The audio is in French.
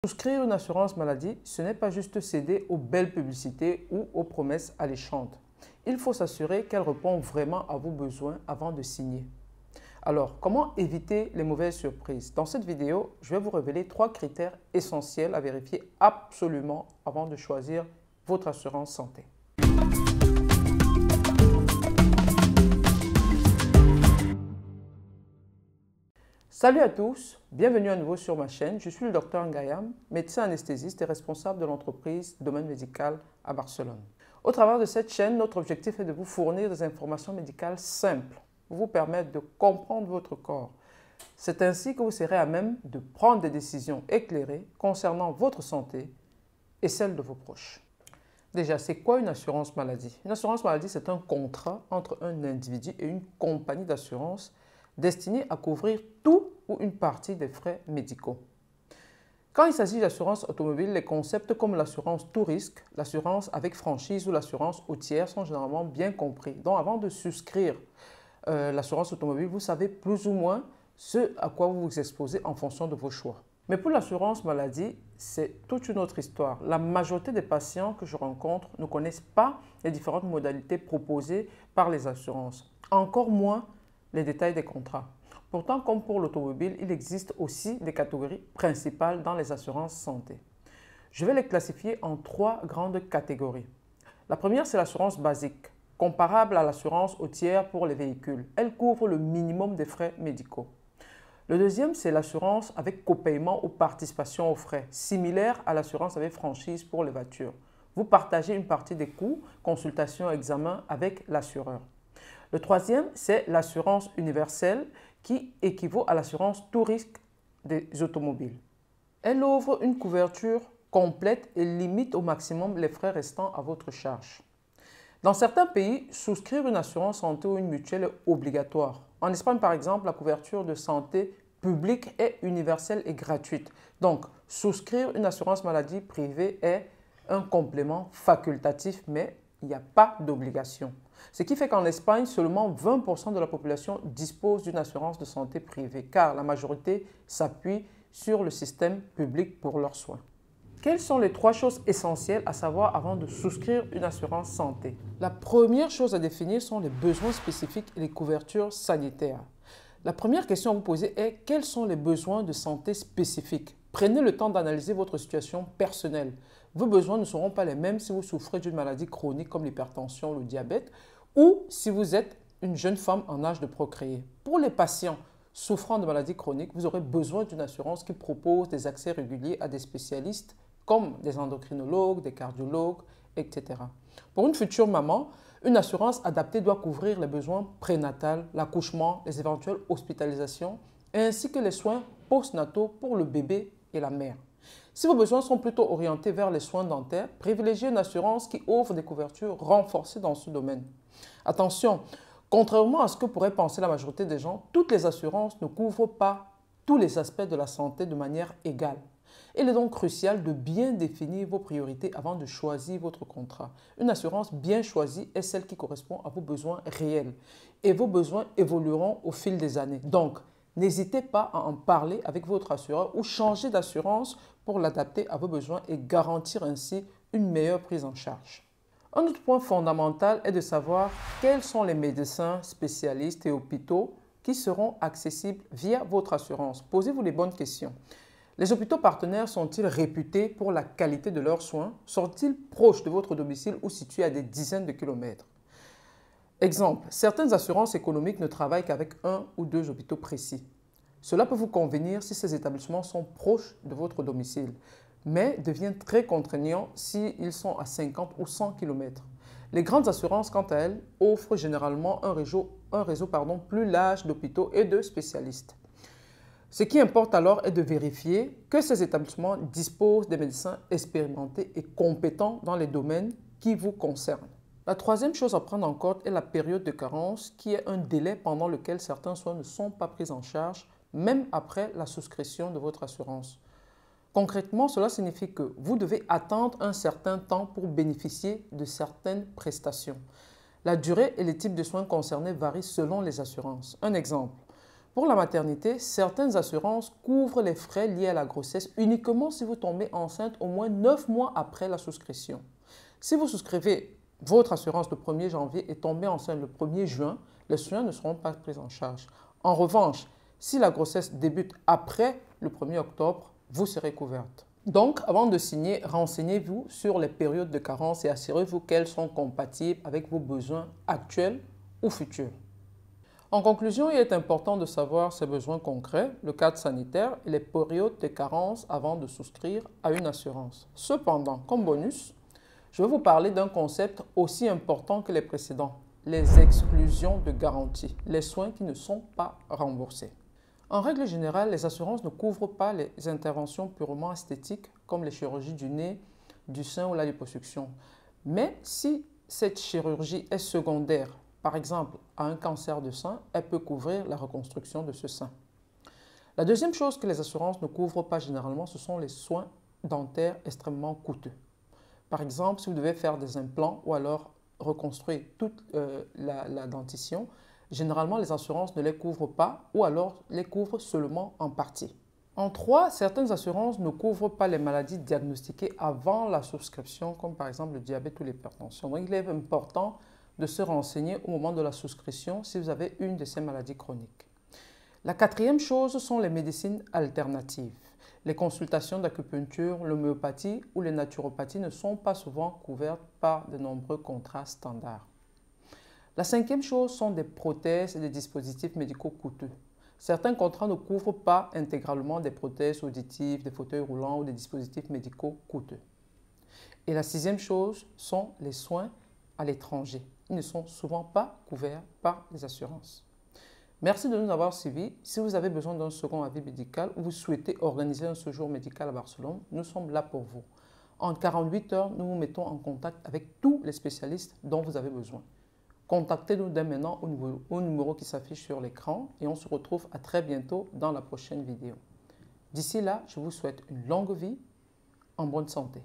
Souscrire une assurance maladie, ce n'est pas juste céder aux belles publicités ou aux promesses alléchantes. Il faut s'assurer qu'elle répond vraiment à vos besoins avant de signer. Alors, comment éviter les mauvaises surprises? Dans cette vidéo, je vais vous révéler 3 critères essentiels à vérifier absolument avant de choisir votre assurance santé. Salut à tous, bienvenue à nouveau sur ma chaîne. Je suis le Dr Ngayam, médecin anesthésiste et responsable de l'entreprise Domaine Médical à Barcelone. Au travers de cette chaîne, notre objectif est de vous fournir des informations médicales simples pour vous permettre de comprendre votre corps. C'est ainsi que vous serez à même de prendre des décisions éclairées concernant votre santé et celle de vos proches. Déjà, c'est quoi une assurance maladie? Une assurance maladie, c'est un contrat entre un individu et une compagnie d'assurance destiné à couvrir tout ou une partie des frais médicaux. Quand il s'agit d'assurance automobile, les concepts comme l'assurance tout risque, l'assurance avec franchise ou l'assurance routière sont généralement bien compris. Donc avant de souscrire l'assurance automobile, vous savez plus ou moins ce à quoi vous vous exposez en fonction de vos choix. Mais pour l'assurance maladie, c'est toute une autre histoire. La majorité des patients que je rencontre ne connaissent pas les différentes modalités proposées par les assurances, encore moins les détails des contrats. Pourtant, comme pour l'automobile, il existe aussi des catégories principales dans les assurances santé. Je vais les classifier en 3 grandes catégories. La première, c'est l'assurance basique, comparable à l'assurance routière pour les véhicules. Elle couvre le minimum des frais médicaux. Le deuxième, c'est l'assurance avec copaiement ou participation aux frais, similaire à l'assurance avec franchise pour les voitures. Vous partagez une partie des coûts, consultation, examen avec l'assureur. Le troisième, c'est l'assurance universelle qui équivaut à l'assurance tout risque des automobiles. Elle offre une couverture complète et limite au maximum les frais restants à votre charge. Dans certains pays, souscrire une assurance santé ou une mutuelle est obligatoire. En Espagne, par exemple, la couverture de santé publique est universelle et gratuite. Donc, souscrire une assurance maladie privée est un complément facultatif, mais il n'y a pas d'obligation. Ce qui fait qu'en Espagne, seulement 20% de la population dispose d'une assurance de santé privée, car la majorité s'appuie sur le système public pour leurs soins. Quelles sont les 3 choses essentielles à savoir avant de souscrire une assurance santé? La première chose à définir sont les besoins spécifiques et les couvertures sanitaires. La première question à vous poser est quels sont les besoins de santé spécifiques? Prenez le temps d'analyser votre situation personnelle. Vos besoins ne seront pas les mêmes si vous souffrez d'une maladie chronique comme l'hypertension, le diabète, ou si vous êtes une jeune femme en âge de procréer. Pour les patients souffrant de maladies chroniques, vous aurez besoin d'une assurance qui propose des accès réguliers à des spécialistes comme des endocrinologues, des cardiologues, etc. Pour une future maman, une assurance adaptée doit couvrir les besoins prénatals, l'accouchement, les éventuelles hospitalisations, ainsi que les soins postnataux pour le bébé et la mère. Si vos besoins sont plutôt orientés vers les soins dentaires, privilégiez une assurance qui offre des couvertures renforcées dans ce domaine. Attention, contrairement à ce que pourrait penser la majorité des gens, toutes les assurances ne couvrent pas tous les aspects de la santé de manière égale. Il est donc crucial de bien définir vos priorités avant de choisir votre contrat. Une assurance bien choisie est celle qui correspond à vos besoins réels et vos besoins évolueront au fil des années. Donc, n'hésitez pas à en parler avec votre assureur ou changer d'assurance pour l'adapter à vos besoins et garantir ainsi une meilleure prise en charge. Un autre point fondamental est de savoir quels sont les médecins, spécialistes et hôpitaux qui seront accessibles via votre assurance. Posez-vous les bonnes questions. Les hôpitaux partenaires sont-ils réputés pour la qualité de leurs soins? Sont-ils proches de votre domicile ou situés à des dizaines de kilomètres? Exemple, certaines assurances économiques ne travaillent qu'avec 1 ou 2 hôpitaux précis. Cela peut vous convenir si ces établissements sont proches de votre domicile, mais devient très contraignant s'ils sont à 50 ou 100 km. Les grandes assurances, quant à elles, offrent généralement un réseau plus large d'hôpitaux et de spécialistes. Ce qui importe alors est de vérifier que ces établissements disposent des médecins expérimentés et compétents dans les domaines qui vous concernent. La troisième chose à prendre en compte est la période de carence, qui est un délai pendant lequel certains soins ne sont pas pris en charge, même après la souscription de votre assurance. Concrètement, cela signifie que vous devez attendre un certain temps pour bénéficier de certaines prestations. La durée et les types de soins concernés varient selon les assurances. Un exemple. Pour la maternité, certaines assurances couvrent les frais liés à la grossesse uniquement si vous tombez enceinte au moins 9 mois après la souscription. Si vous souscrivez votre assurance le 1er janvier et tombez enceinte le 1er juin, les soins ne seront pas pris en charge. En revanche, si la grossesse débute après le 1er octobre, vous serez couverte. Donc, avant de signer, renseignez-vous sur les périodes de carence et assurez-vous qu'elles sont compatibles avec vos besoins actuels ou futurs. En conclusion, il est important de savoir ses besoins concrets, le cadre sanitaire et les périodes de carence avant de souscrire à une assurance. Cependant, comme bonus, je vais vous parler d'un concept aussi important que les précédents, les exclusions de garantie, les soins qui ne sont pas remboursés. En règle générale, les assurances ne couvrent pas les interventions purement esthétiques comme les chirurgies du nez, du sein ou la liposuction. Mais si cette chirurgie est secondaire, par exemple à un cancer de sein, elle peut couvrir la reconstruction de ce sein. La deuxième chose que les assurances ne couvrent pas généralement, ce sont les soins dentaires extrêmement coûteux. Par exemple, si vous devez faire des implants ou alors reconstruire toute la dentition, généralement les assurances ne les couvrent pas ou alors les couvrent seulement en partie. En 3, certaines assurances ne couvrent pas les maladies diagnostiquées avant la souscription, comme par exemple le diabète ou l'hypertension. Donc il est important de se renseigner au moment de la souscription si vous avez une de ces maladies chroniques. La quatrième chose sont les médecines alternatives. Les consultations d'acupuncture, l'homéopathie ou les naturopathies ne sont pas souvent couvertes par de nombreux contrats standards. La cinquième chose sont des prothèses et des dispositifs médicaux coûteux. Certains contrats ne couvrent pas intégralement des prothèses auditives, des fauteuils roulants ou des dispositifs médicaux coûteux. Et la sixième chose sont les soins à l'étranger. Ils ne sont souvent pas couverts par les assurances. Merci de nous avoir suivis. Si vous avez besoin d'un second avis médical ou vous souhaitez organiser un séjour médical à Barcelone, nous sommes là pour vous. En 48 heures, nous vous mettons en contact avec tous les spécialistes dont vous avez besoin. Contactez-nous dès maintenant au numéro qui s'affiche sur l'écran et on se retrouve à très bientôt dans la prochaine vidéo. D'ici là, je vous souhaite une longue vie en bonne santé.